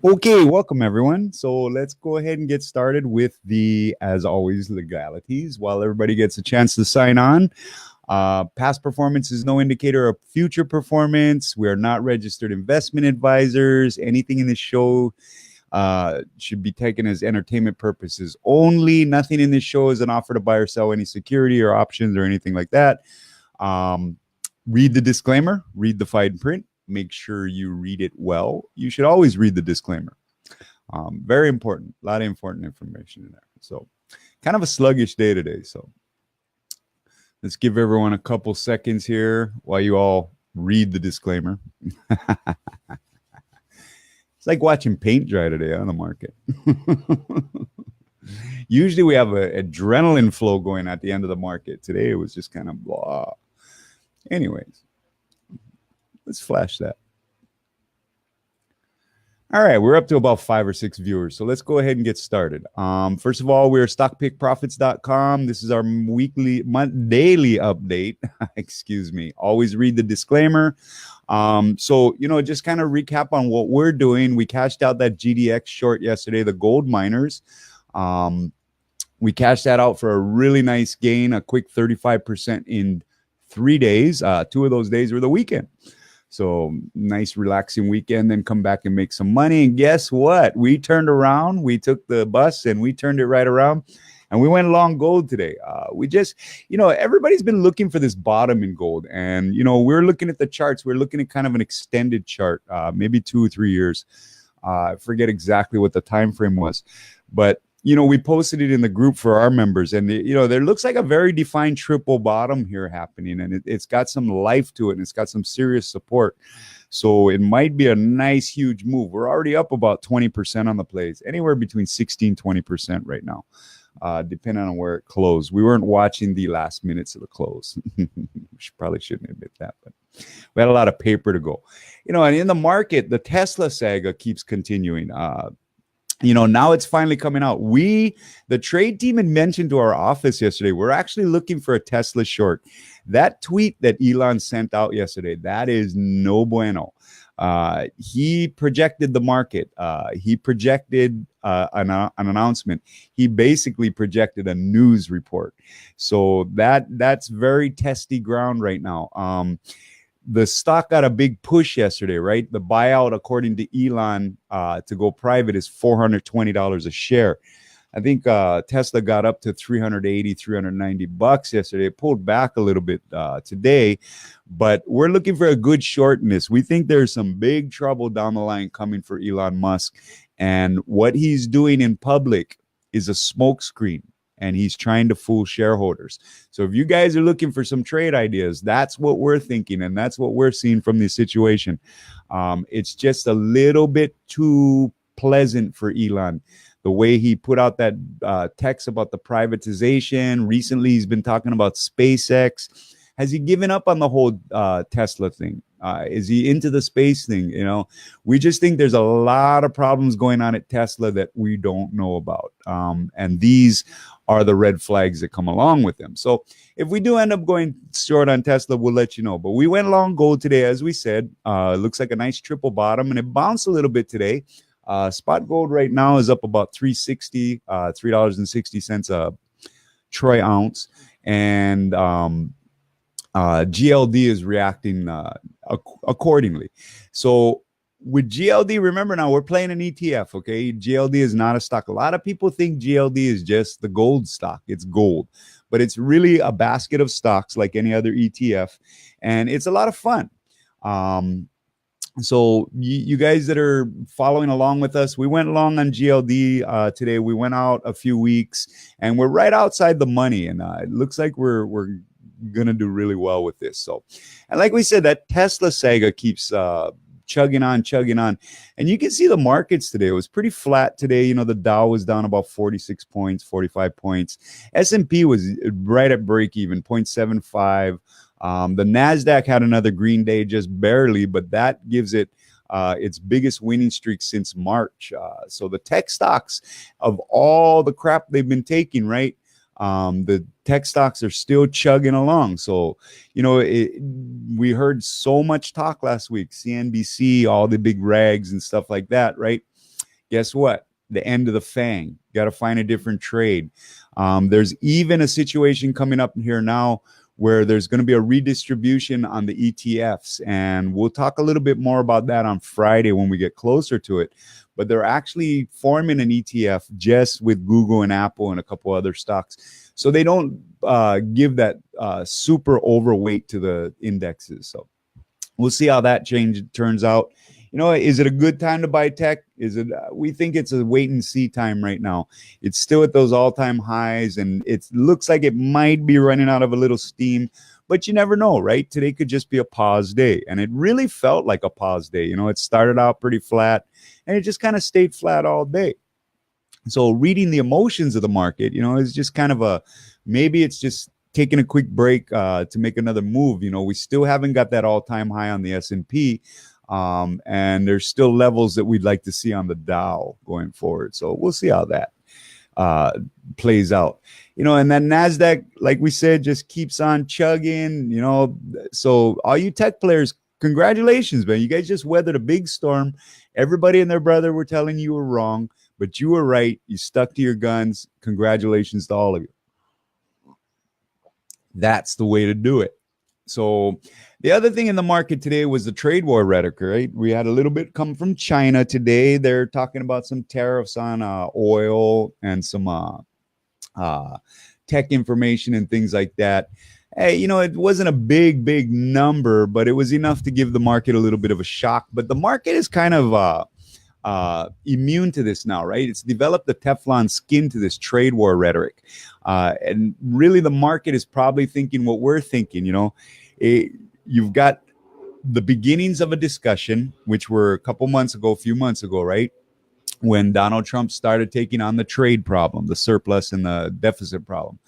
Okay, welcome everyone. So let's go ahead and get started with the, as always, legalities while everybody gets a chance to sign on. Past performance is no indicator of future performance. We are not registered investment advisors. Anything in this show should be taken as entertainment purposes only. Nothing in this show is an offer to buy or sell any security or options or anything like that. Read the disclaimer, read the fine print. Make sure you read it well. You should always read the disclaimer. Very important. A lot of important information in there. So kind of a sluggish day today. So let's give everyone a couple seconds here while you all read the disclaimer. It's like watching paint dry today on the market. Usually we have an adrenaline flow going at the end of the market. Today it was just kind of blah. Anyways, let's flash that. All right, we're up to about 5 or 6 viewers, so let's go ahead and get started. First of all, we're stockpickprofits.com. This is our daily update. Excuse me. Always read the disclaimer. So, just kind of recap on what we're doing. We cashed out that GDX short yesterday, the gold miners. We cashed that out for a really nice gain, a quick 35% in 3 days. 2 of those days were the weekend. So nice relaxing weekend, then come back and make some money. And guess what? We turned around. We took the bus and we turned it right around. And we went long gold today. We just, everybody's been looking for this bottom in gold. And, we're looking at the charts. We're looking at kind of an extended chart, maybe 2 or 3 years. I forget exactly what the time frame was. But we posted it in the group for our members, and there looks like a very defined triple bottom here happening, and it's got some life to it, and it's got some serious support. So it might be a nice, huge move. We're already up about 20% on the plays, anywhere between 16, 20% right now, depending on where it closed. We weren't watching the last minutes of the close. Probably shouldn't admit that, but we had a lot of paper to go. And in the market, the Tesla saga keeps continuing. Now it's finally coming out. The trade team had mentioned to our office yesterday, we're actually looking for a Tesla short. That tweet that Elon sent out yesterday, that is no bueno. He projected the market. He projected an announcement. He basically projected a news report. So that's very testy ground right now. The stock got a big push yesterday, right? The buyout, according to Elon, to go private is $420 a share. I think Tesla got up to $380, $390 yesterday. It pulled back a little bit today, but we're looking for a good short in this. We think there's some big trouble down the line coming for Elon Musk, and what he's doing in public is a smokescreen. And he's trying to fool shareholders. So if you guys are looking for some trade ideas, that's what we're thinking, and that's what we're seeing from this situation. It's just a little bit too pleasant for Elon. The way he put out that text about the privatization. Recently, he's been talking about SpaceX. Has he given up on the whole Tesla thing? Is he into the space thing? We just think there's a lot of problems going on at Tesla that we don't know about. And these are the red flags that come along with them. So if we do end up going short on Tesla, we'll let you know. But we went long gold today, as we said. It looks like a nice triple bottom, and it bounced a little bit today. Spot gold right now is up about $3.60, $3.60 a troy ounce. And GLD is reacting accordingly. So with GLD, remember now, we're playing an ETF, okay? GLD is not a stock. A lot of people think GLD is just the gold stock. It's gold. But it's really a basket of stocks like any other ETF. And it's a lot of fun. So you guys that are following along with us, we went long on GLD today. We went out a few weeks, and we're right outside the money. And it looks like we're going to do really well with this. So, and like we said, that Tesla saga keeps chugging on. And you can see the markets today. It was pretty flat today. The Dow was down about 46 points, 45 points. S&P was right at break even, 0.75. The NASDAQ had another green day, just barely, but that gives it its biggest winning streak since March. So the tech stocks, of all the crap they've been taking, right? The tech stocks are still chugging along. So, we heard so much talk last week, CNBC, all the big rags and stuff like that, right? Guess what? The end of the FANG. Got to find a different trade. There's even a situation coming up here now where there's going to be a redistribution on the ETFs. And we'll talk a little bit more about that on Friday when we get closer to it. But they're actually forming an ETF just with Google and Apple and a couple other stocks. So they don't give that super overweight to the indexes. So we'll see how that turns out. You know, is it a good time to buy tech? Is it? We think it's a wait and see time right now. It's still at those all-time highs, and it looks like it might be running out of a little steam, but you never know, right? Today could just be a pause day, and it really felt like a pause day. You know, it started out pretty flat, and it just kind of stayed flat all day. So reading the emotions of the market, you know, is just kind of maybe it's just taking a quick break to make another move. You know, we still haven't got that all-time high on the S&P. And there's still levels that we'd like to see on the Dow going forward. So we'll see how that plays out. You know, and then NASDAQ, like we said, just keeps on chugging, you know. So all you tech players, congratulations, man. You guys just weathered a big storm. Everybody and their brother were telling you were wrong, but you were right. You stuck to your guns. Congratulations to all of you. That's the way to do it. So the other thing in the market today was the trade war rhetoric, right? We had a little bit come from China today. They're talking about some tariffs on oil and some tech information and things like that. Hey, you know, it wasn't a big number, but it was enough to give the market a little bit of a shock. But the market is kind of immune to this now, right? It's developed a Teflon skin to this trade war rhetoric. And really the market is probably thinking what we're thinking, you know. You've got the beginnings of a discussion, which were a few months ago, right? When Donald Trump started taking on the trade problem, the surplus and the deficit problem.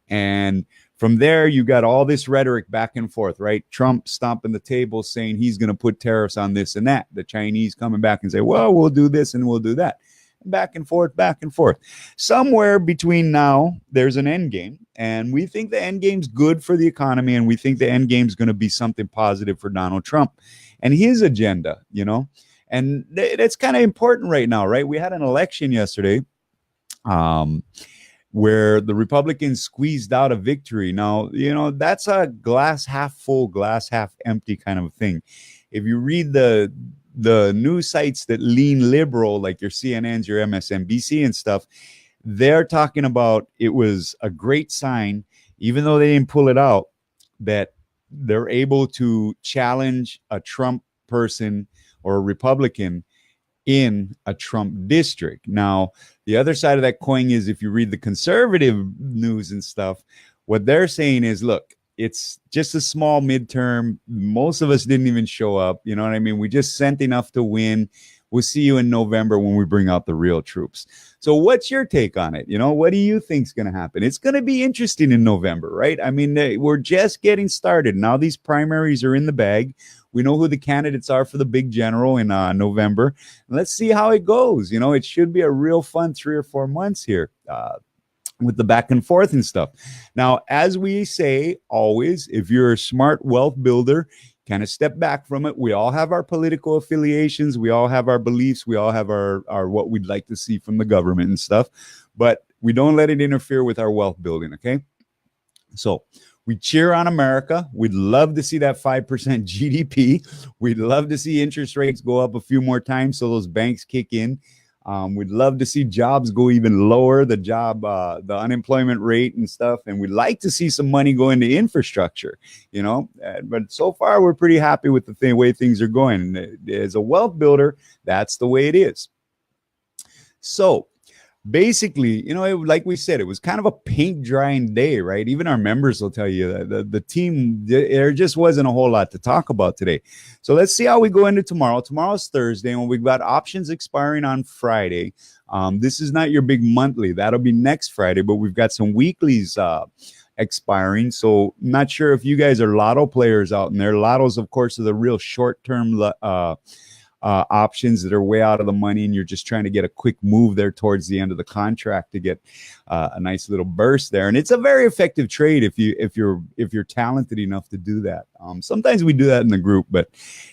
And from there, you got all this rhetoric back and forth, right? Trump stomping the table saying he's going to put tariffs on this and that. The Chinese coming back and say, well, we'll do this and we'll do that. Back and forth, back and forth. Somewhere between now, there's an end game. And we think the end game's good for the economy. And we think the end game's going to be something positive for Donald Trump and his agenda, you know. And that's kind of important right now, right? We had an election yesterday where the Republicans squeezed out a victory. Now, you know, that's a glass half full, glass half empty kind of thing. If you read the news sites that lean liberal, like your CNNs, your MSNBC and stuff, they're talking about it was a great sign, even though they didn't pull it out, that they're able to challenge a Trump person or a Republican in a Trump district. Now, the other side of that coin is if you read the conservative news and stuff, what they're saying is, look, it's just a small midterm. Most of us didn't even show up. You know what I mean? We just sent enough to win. We'll see you in November when we bring out the real troops. So what's your take on it? You know, what do you think is going to happen? It's going to be interesting in November, right? I mean, we're just getting started. Now these primaries are in the bag. We know who the candidates are for the big general in November. Let's see how it goes. You know, it should be a real fun 3 or 4 months here. With the back and forth and stuff. Now, as we say always, if you're a smart wealth builder, kind of step back from it. We all have our political affiliations. We all have our beliefs. We all have our what we'd like to see from the government and stuff. But we don't let it interfere with our wealth building, okay? So we cheer on America. We'd love to see that 5% GDP. We'd love to see interest rates go up a few more times so those banks kick in. We'd love to see jobs go even lower, the unemployment rate and stuff. And we'd like to see some money go into infrastructure, you know. But so far, we're pretty happy with the way things are going. As a wealth builder, that's the way it is. So basically, you know, like we said, it was kind of a paint drying day, right? Even our members will tell you that the team, there just wasn't a whole lot to talk about today. So let's see how we go into tomorrow. Tomorrow's Thursday, and we've got options expiring on Friday. This is not your big monthly. That'll be next Friday, but we've got some weeklies expiring. So not sure if you guys are lotto players out in there. Lottos, of course, are the real short-term options that are way out of the money, and you're just trying to get a quick move there towards the end of the contract to get a nice little burst there. And it's a very effective trade if you're talented enough to do that. Sometimes we do that in the group, but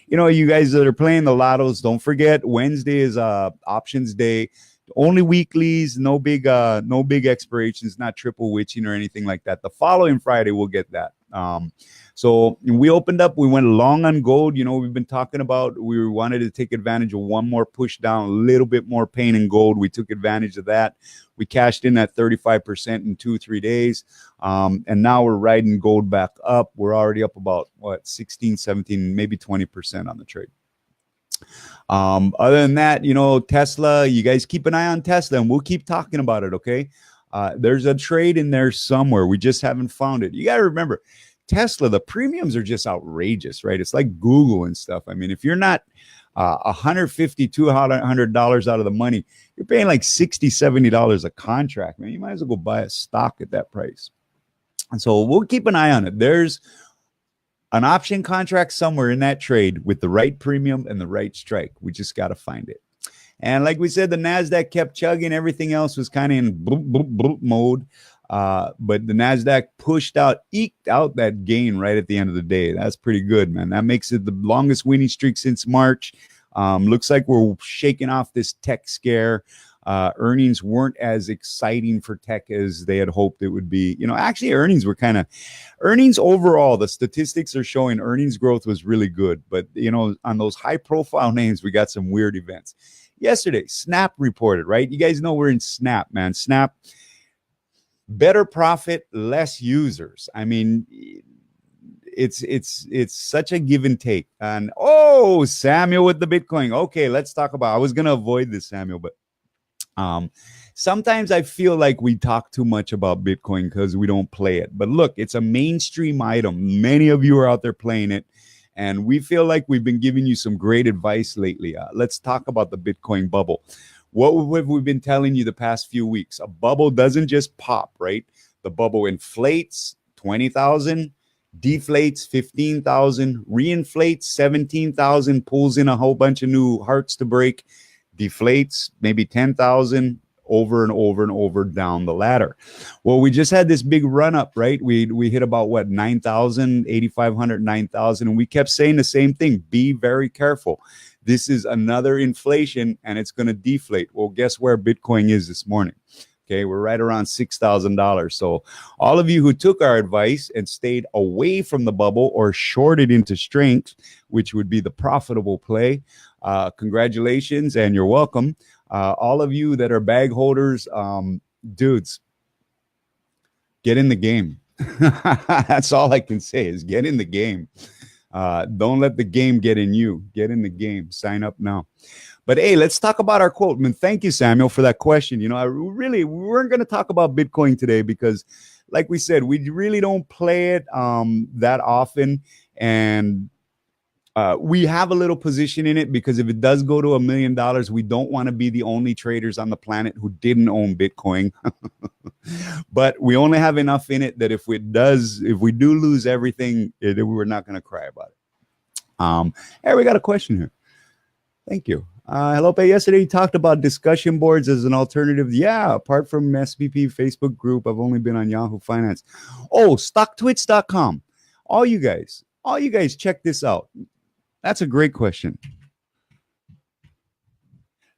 you guys that are playing the lottos, don't forget Wednesday is options day. Only weeklies, no big expirations, not triple witching or anything like that. The following Friday we'll get that. So we opened up, we went long on gold. We've been talking about, we wanted to take advantage of one more push down, a little bit more pain in gold. We took advantage of that. We cashed in at 35% in 2-3 days. And now we're riding gold back up. We're already up about 16, 17, maybe 20% on the trade. Other than that, Tesla, you guys keep an eye on Tesla and we'll keep talking about it. Okay. There's a trade in there somewhere. We just haven't found it. You got to remember, Tesla, the premiums are just outrageous, right? It's like Google and stuff. I mean, if you're not $150, $200 out of the money, you're paying like $60, $70 a contract, man. You might as well go buy a stock at that price. And so we'll keep an eye on it. There's an option contract somewhere in that trade with the right premium and the right strike. We just got to find it. And like we said, the NASDAQ kept chugging. Everything else was kind of in bloop, bloop, bloop mode. But the NASDAQ eked out that gain right at the end of the day. That's pretty good, man. That makes it the longest winning streak since March. Looks like we're shaking off this tech scare. Earnings weren't as exciting for tech as they had hoped it would be. Actually earnings overall, the statistics are showing earnings growth was really good. But, on those high profile names, we got some weird events. Yesterday, Snap reported, right? You guys know we're in Snap, man. Snap, better profit, less users. I mean, it's such a give and take. And Samuel with the Bitcoin. Okay, let's talk about. I was gonna avoid this, Samuel, but sometimes I feel like we talk too much about Bitcoin because we don't play it. But look, it's a mainstream item. Many of you are out there playing it, and we feel like we've been giving you some great advice lately. Let's talk about the Bitcoin bubble. What have we been telling you the past few weeks? A bubble doesn't just pop, right? The bubble inflates 20,000, deflates 15,000, reinflates 17,000, pulls in a whole bunch of new hearts to break, deflates maybe 10,000, over and over and over down the ladder. Well, we just had this big run up, right? We hit about 9,000, 8,500, 9,000, and we kept saying the same thing. Be very careful. This is another inflation and it's going to deflate. Well, guess where Bitcoin is this morning? Okay, we're right around $6,000. So all of you who took our advice and stayed away from the bubble or shorted into strength, which would be the profitable play, congratulations and you're welcome. All of you that are bag holders, dudes, get in the game. That's all I can say is get in the game. Don't let the game get in you. Get in the game. Sign up now. But hey, let's talk about our quote. And thank you, Samuel, for that question. We weren't going to talk about Bitcoin today because, like we said, we really don't play it that often. And we have a little position in it because if it does go to $1 million, we don't want to be the only traders on the planet who didn't own Bitcoin. But we only have enough in it that if we do lose everything, we're not going to cry about it. Hey, we got a question here. Thank you. Hello, yesterday you talked about discussion boards as an alternative. Yeah, apart from SPP Facebook group, I've only been on Yahoo Finance. Oh, stocktwits.com. All you guys, check this out. That's a great question.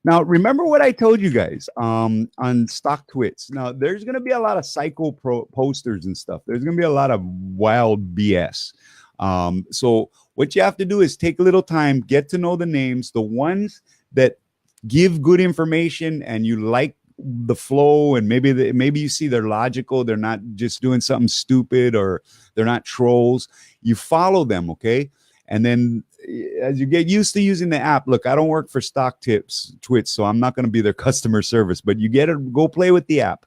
Now, remember what I told you guys on StockTwits. Now, there's going to be a lot of cycle posters and stuff. There's going to be a lot of wild BS. So what you have to do is take a little time, get to know the names, the ones that give good information and you like the flow, and maybe you see they're logical. They're not just doing something stupid, or they're not trolls. You follow them, okay? And then as you get used to using the app, look, I don't work for StockTwits, so I'm not going to be their customer service, but you go play with the app.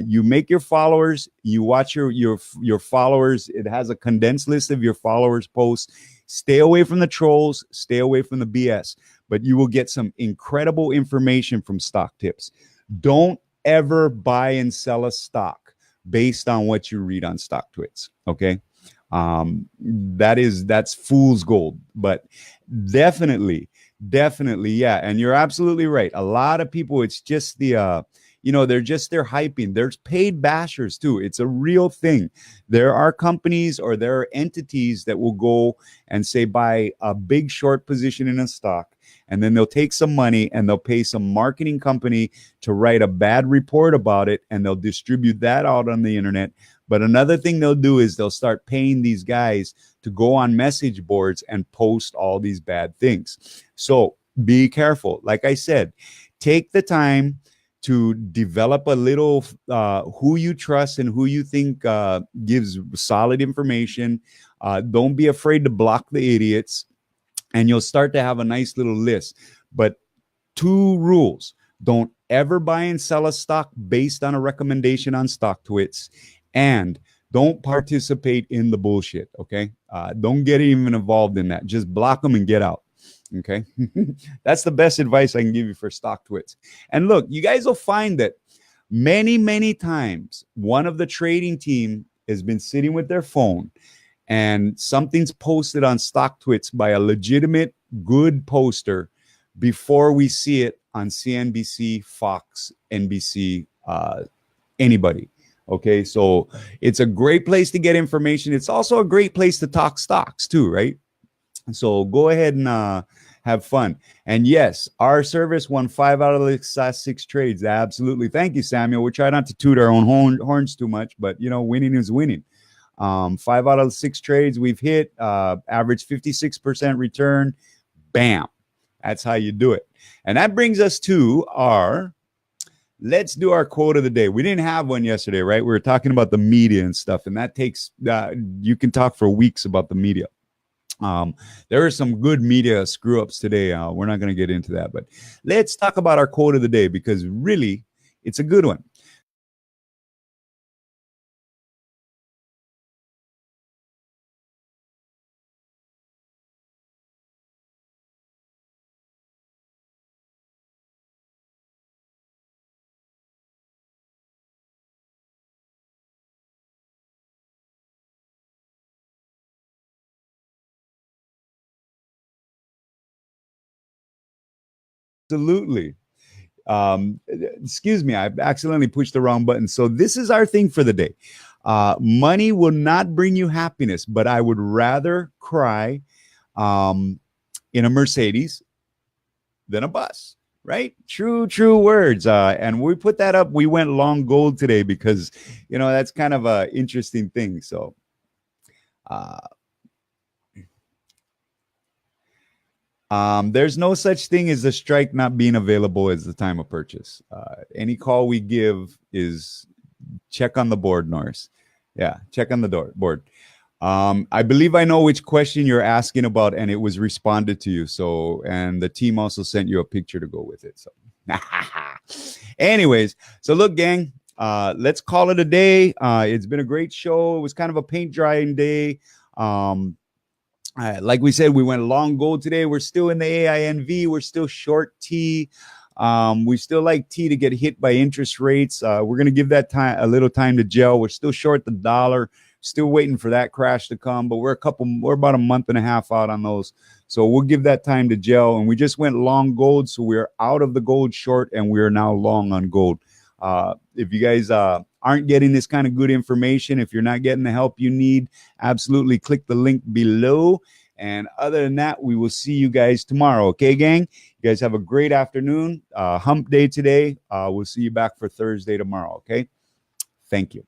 You make your followers, you watch your followers. It has a condensed list of your followers' posts. Stay away from the trolls, stay away from the BS, but you will get some incredible information from Stock Tips. Don't ever buy and sell a stock based on what you read on StockTwits, okay? That's fool's gold. But definitely Definitely, yeah. And you're absolutely right. A lot of people, it's just they're hyping. There's paid bashers too. It's a real thing. There are companies or there are entities that will go and say buy a big short position in a stock, and then they'll take some money and they'll pay some marketing company to write a bad report about it, and they'll distribute that out on the internet. But another thing they'll do is they'll start paying these guys to go on message boards and post all these bad things. So be careful. Like I said, take the time to develop a little who you trust and who you think gives solid information. Don't be afraid to block the idiots, and you'll start to have a nice little list. But two rules: don't ever buy and sell a stock based on a recommendation on StockTwits, and don't participate in the bullshit. Okay, don't get even involved in that. Just block them and get out. Okay, that's the best advice I can give you for StockTwits. And look, you guys will find that many times one of the trading team has been sitting with their phone and something's posted on StockTwits by a legitimate good poster before we see it on CNBC, Fox, NBC, anybody. Okay, so it's a great place to get information. It's also a great place to talk stocks too, right? So go ahead and have fun. And yes, our service won 5 out of the last 6 trades. Absolutely. Thank you, Samuel. We try not to toot our own horns too much, but winning is winning. 5 out of the 6 trades we've hit, average 56% return. Bam. That's how you do it. And that brings us to let's do our quote of the day. We didn't have one yesterday, right? We were talking about the media and stuff, and that takes, you can talk for weeks about the media. There are some good media screw ups today. We're not going to get into that, but let's talk about our quote of the day, because really it's a good one. Absolutely. Excuse me, I accidentally pushed the wrong button. So this is our thing for the day. Money will not bring you happiness, but I would rather cry in a Mercedes than a bus. Right? True words. And we put that up. We went long gold today because, that's kind of a interesting thing. So, there's no such thing as a strike not being available as the time of purchase. Any call we give is check on the board, Norris. Yeah, check on the board. I believe I know which question you're asking about, and it was responded to you. So, and the team also sent you a picture to go with it. So, anyways, so look, gang, let's call it a day. It's been a great show. It was kind of a paint drying day. Like we said, we went long gold today. We're still in the AINV. We're still short T. We still like T to get hit by interest rates. We're going to give that time a little time to gel. We're still short the dollar. Still waiting for that crash to come, but we're about a month and a half out on those. So we'll give that time to gel. And we just went long gold. So we're out of the gold short and we are now long on gold. If you guys aren't getting this kind of good information, if you're not getting the help you need, absolutely click the link below. And other than that, we will see you guys tomorrow. Okay, gang? You guys have a great afternoon. Hump day today. We'll see you back for Thursday tomorrow. Okay? Thank you.